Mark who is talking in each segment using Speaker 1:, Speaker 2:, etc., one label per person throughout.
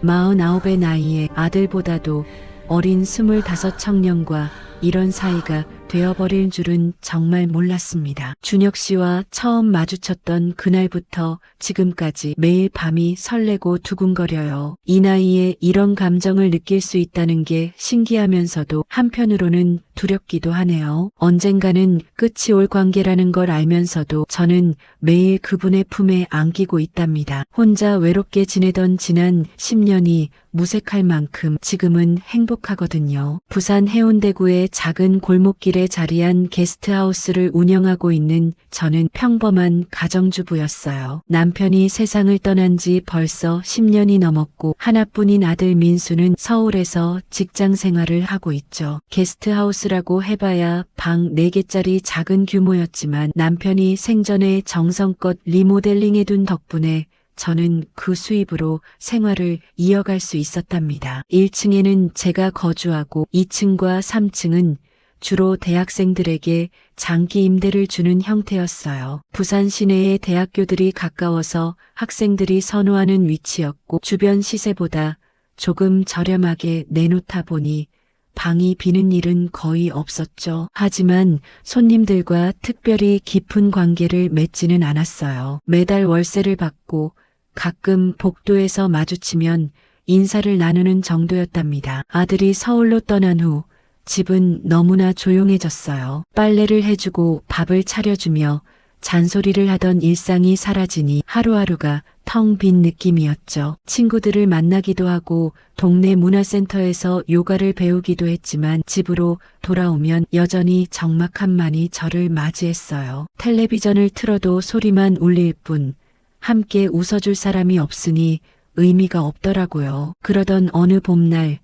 Speaker 1: 49의 나이에 아들보다도 어린 25 청년과 이런 사이가 되어버릴 줄은 정말 몰랐습니다. 준혁 씨와 처음 마주쳤던 그날부터 지금까지 매일 밤이 설레고 두근거려요. 이 나이에 이런 감정을 느낄 수 있다는 게 신기하면서도 한편으로는 두렵기도 하네요. 언젠가는 끝이 올 관계라는 걸 알면서도 저는 매일 그분의 품에 안기고 있답니다. 혼자 외롭게 지내던 지난 10년이 무색할 만큼 지금은 행복하거든요. 부산 해운대구의 작은 골목길에 자리한 게스트하우스를 운영하고 있는 저는 평범한 가정주부였어요. 남편이 세상을 떠난 지 벌써 10년이 넘었고 하나뿐인 아들 민수는 서울에서 직장 생활을 하고 있죠. 게스트하우스라고 해봐야 방 4개짜리 작은 규모였지만 남편이 생전에 정성껏 리모델링해둔 덕분에 저는 그 수입으로 생활을 이어갈 수 있었답니다. 1층에는 제가 거주하고 2층과 3층은 주로 대학생들에게 장기 임대를 주는 형태였어요. 부산 시내의 대학교들이 가까워서 학생들이 선호하는 위치였고 주변 시세보다 조금 저렴하게 내놓다 보니 방이 비는 일은 거의 없었죠. 하지만 손님들과 특별히 깊은 관계를 맺지는 않았어요. 매달 월세를 받고 가끔 복도에서 마주치면 인사를 나누는 정도였답니다. 아들이 서울로 떠난 후 집은 너무나 조용해졌어요. 빨래를 해주고 밥을 차려주며 잔소리를 하던 일상이 사라지니 하루하루가 텅 빈 느낌이었죠. 친구들을 만나기도 하고 동네 문화센터에서 요가를 배우기도 했지만 집으로 돌아오면 여전히 적막함만이 저를 맞이했어요. 텔레비전을 틀어도 소리만 울릴 뿐 함께 웃어줄 사람이 없으니 의미가 없더라고요. 그러던 어느 봄날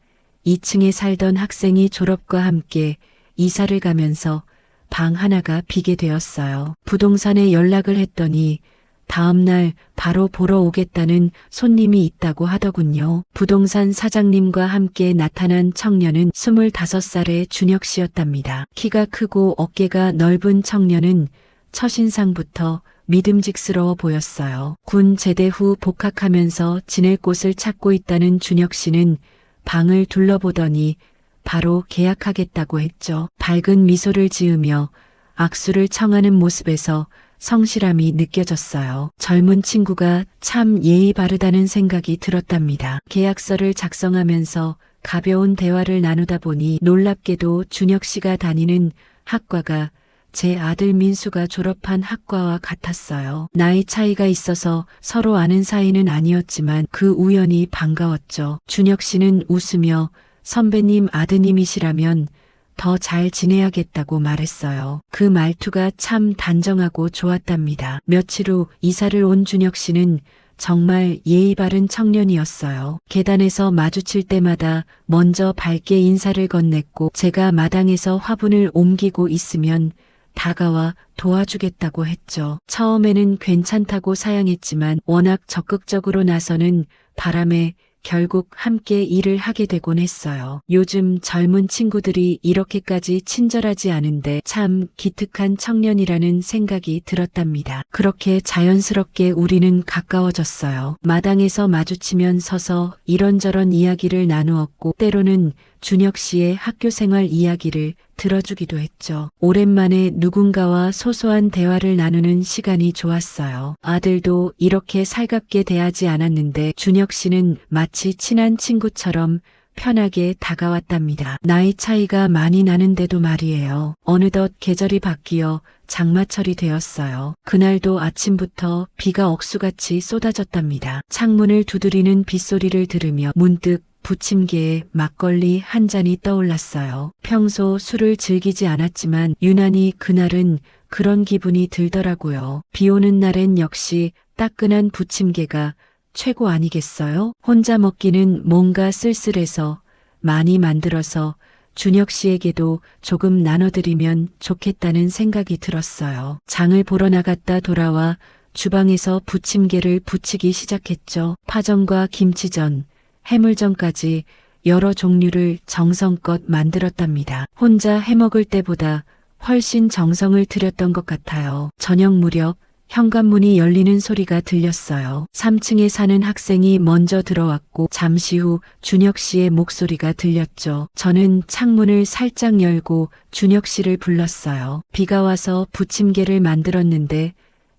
Speaker 1: 2층에 살던 학생이 졸업과 함께 이사를 가면서 방 하나가 비게 되었어요. 부동산에 연락을 했더니 다음날 바로 보러 오겠다는 손님이 있다고 하더군요. 부동산 사장님과 함께 나타난 청년은 25살의 준혁 씨였답니다. 키가 크고 어깨가 넓은 청년은 첫인상부터 믿음직스러워 보였어요. 군 제대 후 복학하면서 지낼 곳을 찾고 있다는 준혁 씨는 방을 둘러보더니 바로 계약하겠다고 했죠. 밝은 미소를 지으며 악수를 청하는 모습에서 성실함이 느껴졌어요. 젊은 친구가 참 예의 바르다는 생각이 들었답니다. 계약서를 작성하면서 가벼운 대화를 나누다 보니 놀랍게도 준혁 씨가 다니는 학과가 제 아들 민수가 졸업한 학과와 같았어요. 나이 차이가 있어서 서로 아는 사이는 아니었지만 그 우연이 반가웠죠. 준혁 씨는 웃으며 선배님 아드님이시라면 더 잘 지내야겠다고 말했어요. 그 말투가 참 단정하고 좋았답니다. 며칠 후 이사를 온 준혁 씨는 정말 예의 바른 청년이었어요. 계단에서 마주칠 때마다 먼저 밝게 인사를 건넸고 제가 마당에서 화분을 옮기고 있으면 다가와 도와주겠다고 했죠. 처음에는 괜찮다고 사양했지만 워낙 적극적으로 나서는 바람에 결국 함께 일을 하게 되곤 했어요. 요즘 젊은 친구들이 이렇게까지 친절하지 않은데 참 기특한 청년이라는 생각이 들었답니다. 그렇게 자연스럽게 우리는 가까워졌어요. 마당에서 마주치면 서서 이런저런 이야기를 나누었고 때로는 준혁 씨의 학교 생활 이야기를 들어주기도 했죠. 오랜만에 누군가와 소소한 대화를 나누는 시간이 좋았어요. 아들도 이렇게 살갑게 대하지 않았는데 준혁 씨는 마치 친한 친구처럼 편하게 다가왔답니다. 나이 차이가 많이 나는데도 말이에요. 어느덧 계절이 바뀌어 장마철이 되었어요. 그날도 아침부터 비가 억수같이 쏟아졌답니다. 창문을 두드리는 빗소리를 들으며 문득 부침개에 막걸리 한 잔이 떠올랐어요. 평소 술을 즐기지 않았지만 유난히 그날은 그런 기분이 들더라고요. 비 오는 날엔 역시 따끈한 부침개가 최고 아니겠어요? 혼자 먹기는 뭔가 쓸쓸해서 많이 만들어서 준혁 씨에게도 조금 나눠드리면 좋겠다는 생각이 들었어요. 장을 보러 나갔다 돌아와 주방에서 부침개를 부치기 시작했죠. 파전과 김치전, 해물전까지 여러 종류를 정성껏 만들었답니다. 혼자 해먹을 때보다 훨씬 정성을 들였던 것 같아요. 저녁 무렵 현관문이 열리는 소리가 들렸어요. 3층에 사는 학생이 먼저 들어왔고 잠시 후 준혁 씨의 목소리가 들렸죠. 저는 창문을 살짝 열고 준혁 씨를 불렀어요. 비가 와서 부침개를 만들었는데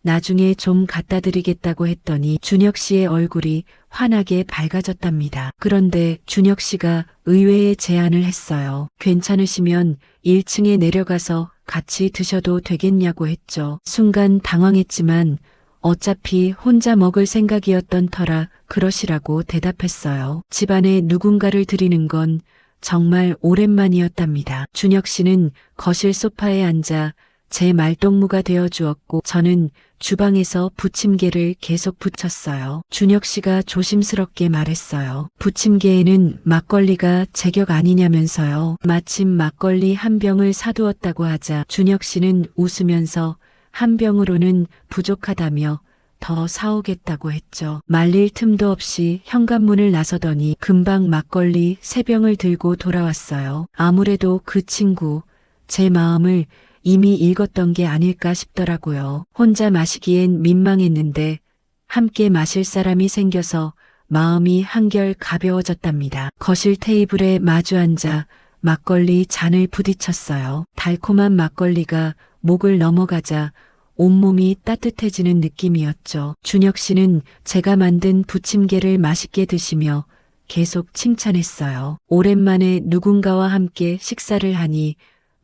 Speaker 1: 나중에 좀 갖다 드리겠다고 했더니 준혁 씨의 얼굴이 환하게 밝아졌답니다. 그런데 준혁 씨가 의외의 제안을 했어요. 괜찮으시면 1층에 내려가서 같이 드셔도 되겠냐고 했죠. 순간 당황했지만 어차피 혼자 먹을 생각이었던 터라 그러시라고 대답했어요. 집안에 누군가를 드리는 건 정말 오랜만이었답니다. 준혁 씨는 거실 소파에 앉아 제 말동무가 되어 주었고 저는 주방에서 부침개를 계속 부쳤어요. 준혁 씨가 조심스럽게 말했어요. 부침개에는 막걸리가 제격 아니냐면서요. 마침 막걸리 한 병을 사두었다고 하자 준혁 씨는 웃으면서 한 병으로는 부족하다며 더 사오겠다고 했죠. 말릴 틈도 없이 현관문을 나서더니 금방 막걸리 3병을 들고 돌아왔어요. 아무래도 그 친구 제 마음을 이미 읽었던 게 아닐까 싶더라고요. 혼자 마시기엔 민망했는데 함께 마실 사람이 생겨서 마음이 한결 가벼워졌답니다. 거실 테이블에 마주 앉아 막걸리 잔을 부딪혔어요. 달콤한 막걸리가 목을 넘어가자 온몸이 따뜻해지는 느낌이었죠. 준혁 씨는 제가 만든 부침개를 맛있게 드시며 계속 칭찬했어요. 오랜만에 누군가와 함께 식사를 하니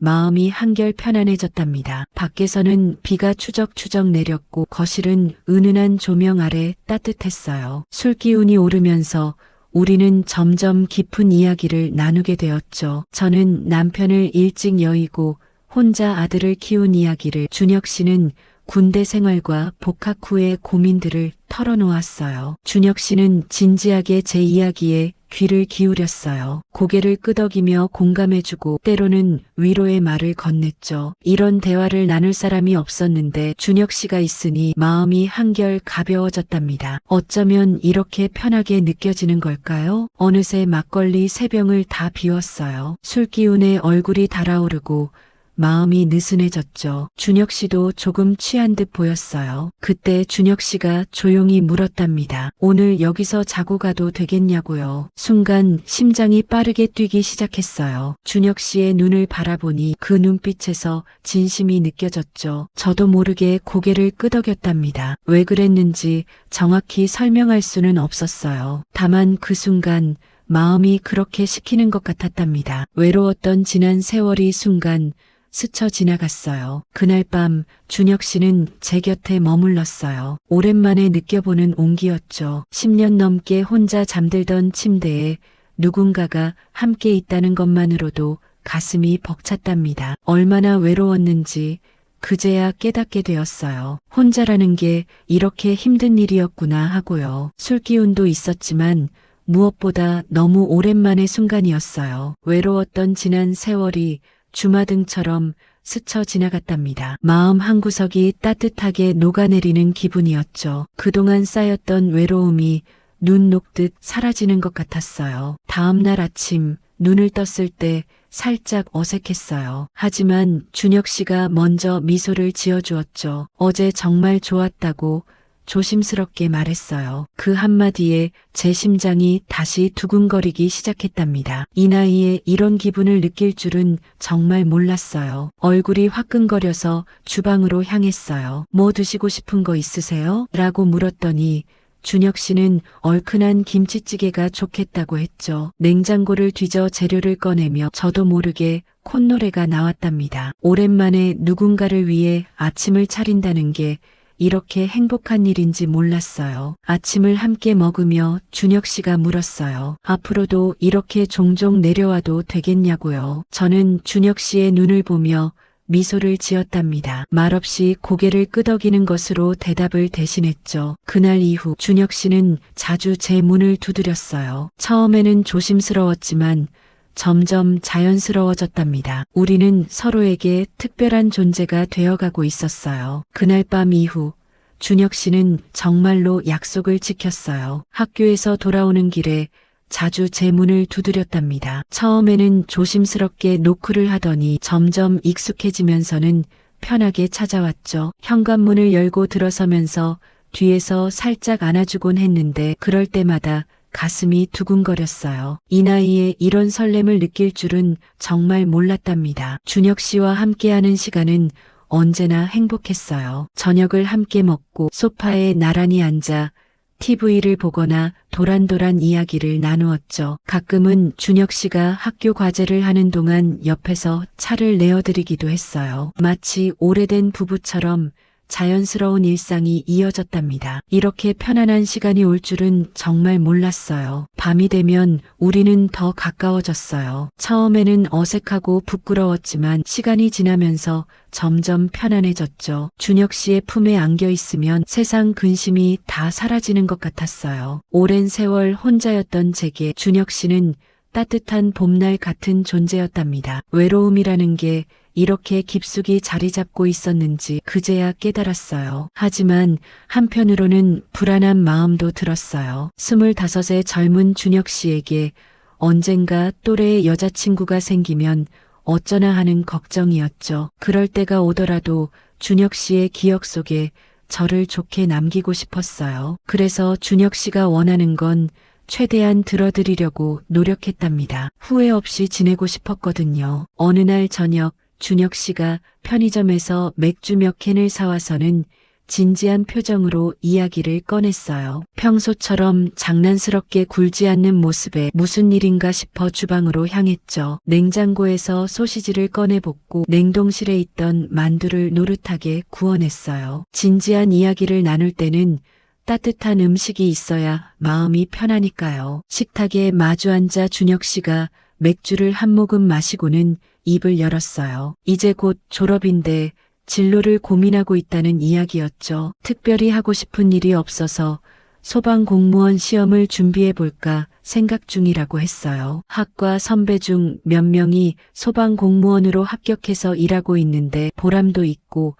Speaker 1: 마음이 한결 편안해졌답니다. 밖에서는 비가 추적추적 내렸고 거실은 은은한 조명 아래 따뜻했어요. 술기운이 오르면서 우리는 점점 깊은 이야기를 나누게 되었죠. 저는 남편을 일찍 여의고 혼자 아들을 키운 이야기를, 준혁 씨는 군대 생활과 복학 후의 고민들을 털어놓았어요. 준혁 씨는 진지하게 제 이야기에 귀를 기울였어요. 고개를 끄덕이며 공감해주고 때로는 위로의 말을 건넸죠. 이런 대화를 나눌 사람이 없었는데 준혁 씨가 있으니 마음이 한결 가벼워졌답니다. 어쩌면 이렇게 편하게 느껴지는 걸까요? 어느새 막걸리 3병을 다 비웠어요. 술기운에 얼굴이 달아오르고 마음이 느슨해졌죠. 준혁 씨도 조금 취한 듯 보였어요. 그때 준혁 씨가 조용히 물었답니다. 오늘 여기서 자고 가도 되겠냐고요. 순간 심장이 빠르게 뛰기 시작했어요. 준혁 씨의 눈을 바라보니 그 눈빛에서 진심이 느껴졌죠. 저도 모르게 고개를 끄덕였답니다. 왜 그랬는지 정확히 설명할 수는 없었어요. 다만 그 순간 마음이 그렇게 시키는 것 같았답니다. 외로웠던 지난 세월이 순간 스쳐 지나갔어요. 그날 밤 준혁 씨는 제 곁에 머물렀어요. 오랜만에 느껴보는 온기였죠. 10년 넘게 혼자 잠들던 침대에 누군가가 함께 있다는 것만으로도 가슴이 벅찼답니다. 얼마나 외로웠는지 그제야 깨닫게 되었어요. 혼자라는 게 이렇게 힘든 일이었구나 하고요. 술기운도 있었지만 무엇보다 너무 오랜만의 순간이었어요. 외로웠던 지난 세월이 주마등처럼 스쳐 지나갔답니다. 마음 한구석이 따뜻하게 녹아내리는 기분이었죠. 그동안 쌓였던 외로움이 눈 녹듯 사라지는 것 같았어요. 다음 날 아침 눈을 떴을 때 살짝 어색했어요. 하지만 준혁 씨가 먼저 미소를 지어주었죠. 어제 정말 좋았다고 조심스럽게 말했어요. 그 한마디에 제 심장이 다시 두근거리기 시작했답니다. 이 나이에 이런 기분을 느낄 줄은 정말 몰랐어요. 얼굴이 화끈거려서 주방으로 향했어요. 뭐 드시고 싶은 거 있으세요? 라고 물었더니 준혁 씨는 얼큰한 김치찌개가 좋겠다고 했죠. 냉장고를 뒤져 재료를 꺼내며 저도 모르게 콧노래가 나왔답니다. 오랜만에 누군가를 위해 아침을 차린다는 게 이렇게 행복한 일인지 몰랐어요. 아침을 함께 먹으며 준혁 씨가 물었어요. 앞으로도 이렇게 종종 내려와도 되겠냐고요. 저는 준혁 씨의 눈을 보며 미소를 지었답니다. 말없이 고개를 끄덕이는 것으로 대답을 대신했죠. 그날 이후 준혁 씨는 자주 제 문을 두드렸어요. 처음에는 조심스러웠지만 점점 자연스러워졌답니다. 우리는 서로에게 특별한 존재가 되어가고 있었어요. 그날 밤 이후 준혁 씨는 정말로 약속을 지켰어요. 학교에서 돌아오는 길에 자주 제 문을 두드렸답니다. 처음에는 조심스럽게 노크를 하더니 점점 익숙해지면서는 편하게 찾아왔죠. 현관문을 열고 들어서면서 뒤에서 살짝 안아주곤 했는데 그럴 때마다 가슴이 두근거렸어요. 이 나이에 이런 설렘을 느낄 줄은 정말 몰랐답니다. 준혁 씨와 함께하는 시간은 언제나 행복했어요. 저녁을 함께 먹고 소파에 나란히 앉아 TV를 보거나 도란도란 이야기를 나누었죠. 가끔은 준혁 씨가 학교 과제를 하는 동안 옆에서 차를 내어드리기도 했어요. 마치 오래된 부부처럼 자연스러운 일상이 이어졌답니다. 이렇게 편안한 시간이 올 줄은 정말 몰랐어요. 밤이 되면 우리는 더 가까워졌어요. 처음에는 어색하고 부끄러웠지만 시간이 지나면서 점점 편안해졌죠. 준혁 씨의 품에 안겨 있으면 세상 근심이 다 사라지는 것 같았어요. 오랜 세월 혼자였던 제게 준혁 씨는 따뜻한 봄날 같은 존재였답니다. 외로움이라는 게 이렇게 깊숙이 자리 잡고 있었는지 그제야 깨달았어요. 하지만 한편으로는 불안한 마음도 들었어요. 25의 젊은 준혁 씨에게 언젠가 또래의 여자친구가 생기면 어쩌나 하는 걱정이었죠. 그럴 때가 오더라도 준혁 씨의 기억 속에 저를 좋게 남기고 싶었어요. 그래서 준혁 씨가 원하는 건 최대한 들어드리려고 노력했답니다. 후회 없이 지내고 싶었거든요. 어느 날 저녁 준혁 씨가 편의점에서 맥주 몇 캔을 사와서는 진지한 표정으로 이야기를 꺼냈어요. 평소처럼 장난스럽게 굴지 않는 모습에 무슨 일인가 싶어 주방으로 향했죠. 냉장고에서 소시지를 꺼내 볶고 냉동실에 있던 만두를 노릇하게 구워냈어요. 진지한 이야기를 나눌 때는 따뜻한 음식이 있어야 마음이 편하니까요. 식탁에 마주 앉아 준혁 씨가 맥주를 한 모금 마시고는 입을 열었어요. 이제 곧 졸업인데 진로를 고민하고 있다는 이야기였죠. 특별히 하고 싶은 일이 없어서 소방공무원 시험을 준비해볼까 생각 중이라고 했어요. 학과 선배 중 몇 명이 소방공무원으로 합격해서 일하고 있는데 보람도 있고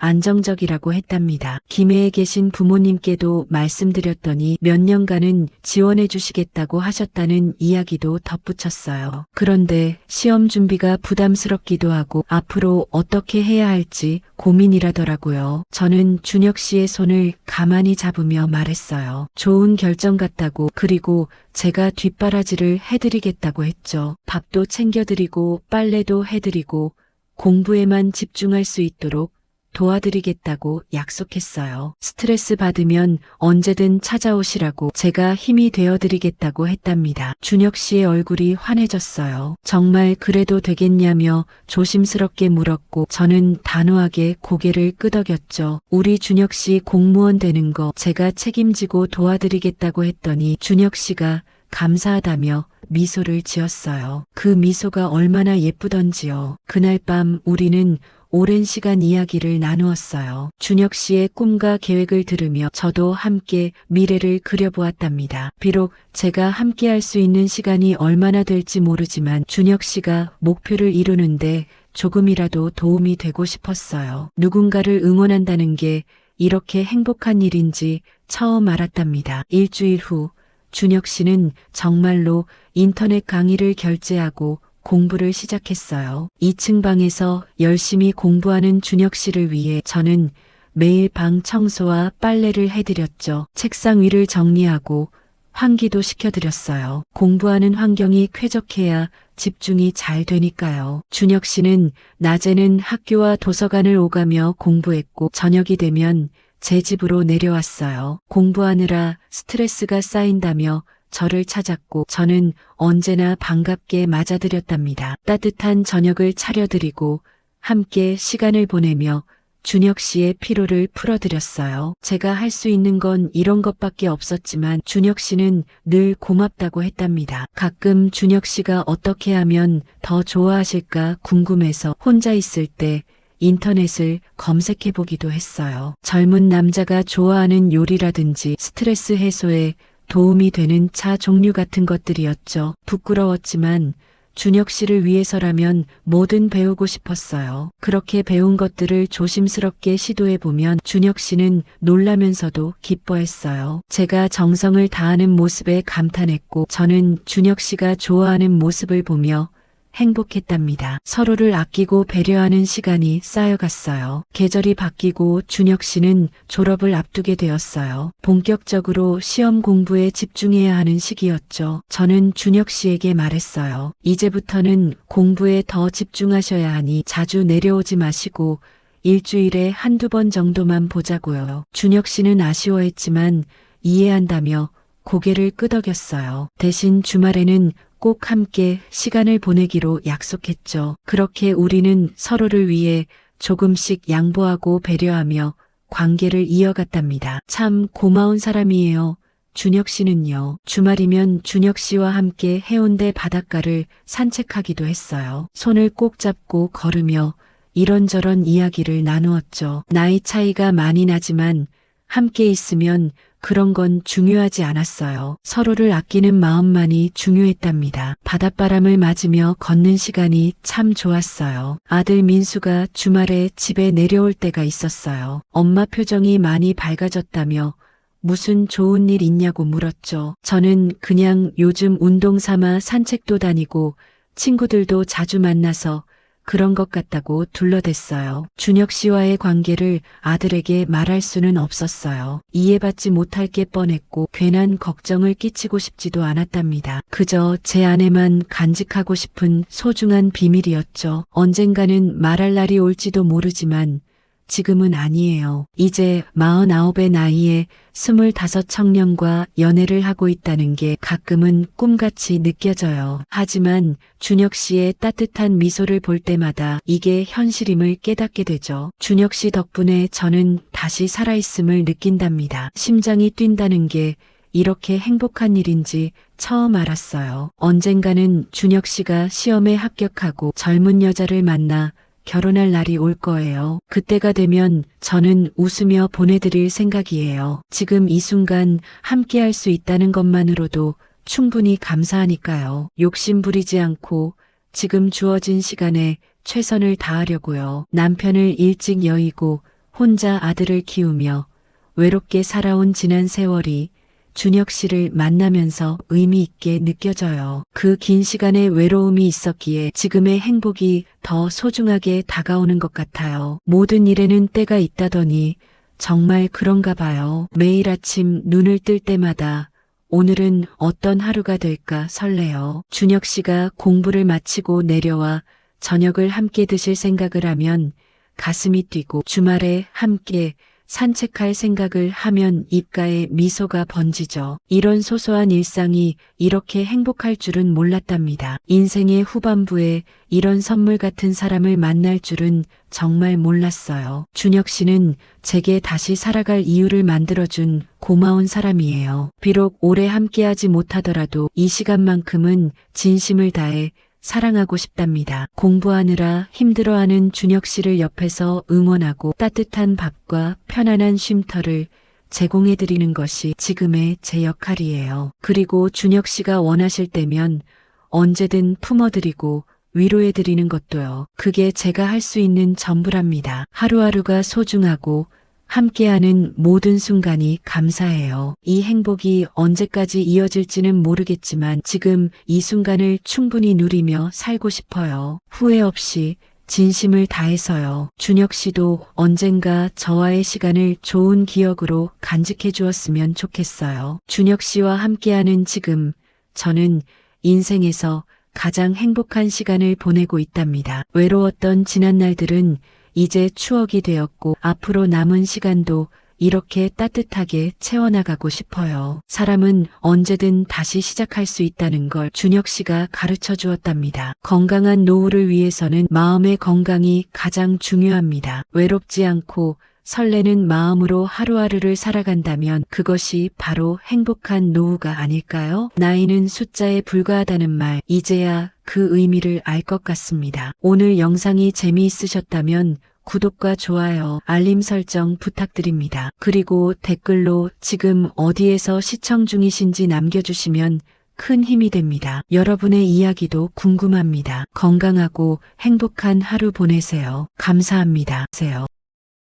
Speaker 1: 안정적이라고 했답니다. 김해에 계신 부모님께도 말씀드렸더니 몇 년간은 지원해 주시겠다고 하셨다는 이야기도 덧붙였어요. 그런데 시험 준비가 부담스럽기도 하고 앞으로 어떻게 해야 할지 고민이라더라고요. 저는 준혁 씨의 손을 가만히 잡으며 말했어요. 좋은 결정 같다고. 그리고 제가 뒷바라지를 해드리겠다고 했죠. 밥도 챙겨드리고 빨래도 해드리고 공부에만 집중할 수 있도록 도와드리겠다고 약속했어요. 스트레스 받으면 언제든 찾아오시라고 제가 힘이 되어드리겠다고 했답니다. 준혁 씨의 얼굴이 환해졌어요. 정말 그래도 되겠냐며 조심스럽게 물었고 저는 단호하게 고개를 끄덕였죠. 우리 준혁 씨 공무원 되는 거 제가 책임지고 도와드리겠다고 했더니 준혁 씨가 감사하다며 미소를 지었어요. 그 미소가 얼마나 예쁘던지요. 그날 밤 우리는 오랜 시간 이야기를 나누었어요. 준혁 씨의 꿈과 계획을 들으며 저도 함께 미래를 그려보았답니다. 비록 제가 함께 할 수 있는 시간이 얼마나 될지 모르지만 준혁 씨가 목표를 이루는데 조금이라도 도움이 되고 싶었어요. 누군가를 응원한다는 게 이렇게 행복한 일인지 처음 알았답니다. 일주일 후 준혁 씨는 정말로 인터넷 강의를 결제하고 공부를 시작했어요. 2층 방에서 열심히 공부하는 준혁 씨를 위해 저는 매일 방 청소와 빨래를 해드렸죠. 책상 위를 정리하고 환기도 시켜드렸어요. 공부하는 환경이 쾌적해야 집중이 잘 되니까요. 준혁 씨는 낮에는 학교와 도서관을 오가며 공부했고 저녁이 되면 제 집으로 내려왔어요. 공부하느라 스트레스가 쌓인다며 저를 찾았고 저는 언제나 반갑게 맞아들였답니다. 따뜻한 저녁을 차려드리고 함께 시간을 보내며 준혁 씨의 피로를 풀어드렸어요. 제가 할 수 있는 건 이런 것밖에 없었지만 준혁 씨는 늘 고맙다고 했답니다. 가끔 준혁 씨가 어떻게 하면 더 좋아하실까 궁금해서 혼자 있을 때 인터넷을 검색해보기도 했어요. 젊은 남자가 좋아하는 요리라든지 스트레스 해소에 도움이 되는 차 종류 같은 것들이었죠. 부끄러웠지만 준혁 씨를 위해서라면 뭐든 배우고 싶었어요. 그렇게 배운 것들을 조심스럽게 시도해보면 준혁 씨는 놀라면서도 기뻐했어요. 제가 정성을 다하는 모습에 감탄했고 저는 준혁 씨가 좋아하는 모습을 보며 행복했답니다. 서로를 아끼고 배려하는 시간이 쌓여갔어요. 계절이 바뀌고 준혁 씨는 졸업을 앞두게 되었어요. 본격적으로 시험 공부에 집중해야 하는 시기였죠. 저는 준혁 씨에게 말했어요. 이제부터는 공부에 더 집중하셔야 하니 자주 내려오지 마시고 일주일에 한두 번 정도만 보자고요. 준혁 씨는 아쉬워했지만 이해한다며 고개를 끄덕였어요. 대신 주말에는 꼭 함께 시간을 보내기로 약속했죠. 그렇게 우리는 서로를 위해 조금씩 양보하고 배려하며 관계를 이어갔답니다. 참 고마운 사람이에요. 준혁 씨는요. 주말이면 준혁 씨와 함께 해운대 바닷가를 산책하기도 했어요. 손을 꼭 잡고 걸으며 이런저런 이야기를 나누었죠. 나이 차이가 많이 나지만 함께 있으면 그런 건 중요하지 않았어요. 서로를 아끼는 마음만이 중요했답니다. 바닷바람을 맞으며 걷는 시간이 참 좋았어요. 아들 민수가 주말에 집에 내려올 때가 있었어요. 엄마 표정이 많이 밝아졌다며 무슨 좋은 일 있냐고 물었죠. 저는 그냥 요즘 운동 삼아 산책도 다니고 친구들도 자주 만나서 그런 것 같다고 둘러댔어요. 준혁 씨와의 관계를 아들에게 말할 수는 없었어요. 이해받지 못할 게 뻔했고 괜한 걱정을 끼치고 싶지도 않았답니다. 그저 제 안에만 간직하고 싶은 소중한 비밀이었죠. 언젠가는 말할 날이 올지도 모르지만 지금은 아니에요. 이제 49의 나이에 25 청년과 연애를 하고 있다는 게 가끔은 꿈같이 느껴져요. 하지만 준혁 씨의 따뜻한 미소를 볼 때마다 이게 현실임을 깨닫게 되죠. 준혁 씨 덕분에 저는 다시 살아있음을 느낀답니다. 심장이 뛴다는 게 이렇게 행복한 일인지 처음 알았어요. 언젠가는 준혁 씨가 시험에 합격하고 젊은 여자를 만나 결혼할 날이 올 거예요. 그때가 되면 저는 웃으며 보내드릴 생각이에요. 지금 이 순간 함께 할 수 있다는 것만으로도 충분히 감사하니까요. 욕심 부리지 않고 지금 주어진 시간에 최선을 다하려고요. 남편을 일찍 여의고 혼자 아들을 키우며 외롭게 살아온 지난 세월이 준혁 씨를 만나면서 의미 있게 느껴져요. 그 긴 시간의 외로움이 있었기에 지금의 행복이 더 소중하게 다가오는 것 같아요. 모든 일에는 때가 있다더니 정말 그런가 봐요. 매일 아침 눈을 뜰 때마다 오늘은 어떤 하루가 될까 설레요. 준혁 씨가 공부를 마치고 내려와 저녁을 함께 드실 생각을 하면 가슴이 뛰고 주말에 함께 산책할 생각을 하면 입가에 미소가 번지죠. 이런 소소한 일상이 이렇게 행복할 줄은 몰랐답니다. 인생의 후반부에 이런 선물 같은 사람을 만날 줄은 정말 몰랐어요. 준혁 씨는 제게 다시 살아갈 이유를 만들어준 고마운 사람이에요. 비록 오래 함께하지 못하더라도 이 시간만큼은 진심을 다해 사랑하고 싶답니다. 공부하느라 힘들어하는 준혁 씨를 옆에서 응원하고 따뜻한 밥과 편안한 쉼터를 제공해드리는 것이 지금의 제 역할이에요. 그리고 준혁 씨가 원하실 때면 언제든 품어드리고 위로해드리는 것도요. 그게 제가 할 수 있는 전부랍니다. 하루하루가 소중하고 함께하는 모든 순간이 감사해요. 이 행복이 언제까지 이어질지는 모르겠지만 지금 이 순간을 충분히 누리며 살고 싶어요. 후회 없이 진심을 다해서요. 준혁 씨도 언젠가 저와의 시간을 좋은 기억으로 간직해 주었으면 좋겠어요. 준혁 씨와 함께하는 지금 저는 인생에서 가장 행복한 시간을 보내고 있답니다. 외로웠던 지난 날들은 이제 추억이 되었고 앞으로 남은 시간도 이렇게 따뜻하게 채워나가고 싶어요. 사람은 언제든 다시 시작할 수 있다는 걸 준혁 씨가 가르쳐 주었답니다. 건강한 노후를 위해서는 마음의 건강이 가장 중요합니다. 외롭지 않고 설레는 마음으로 하루하루를 살아간다면 그것이 바로 행복한 노후가 아닐까요? 나이는 숫자에 불과하다는 말, 이제야 그 의미를 알 것 같습니다. 오늘 영상이 재미있으셨다면 구독과 좋아요, 알림 설정 부탁드립니다. 그리고 댓글로 지금 어디에서 시청 중이신지 남겨주시면 큰 힘이 됩니다. 여러분의 이야기도 궁금합니다. 건강하고 행복한 하루 보내세요. 감사합니다.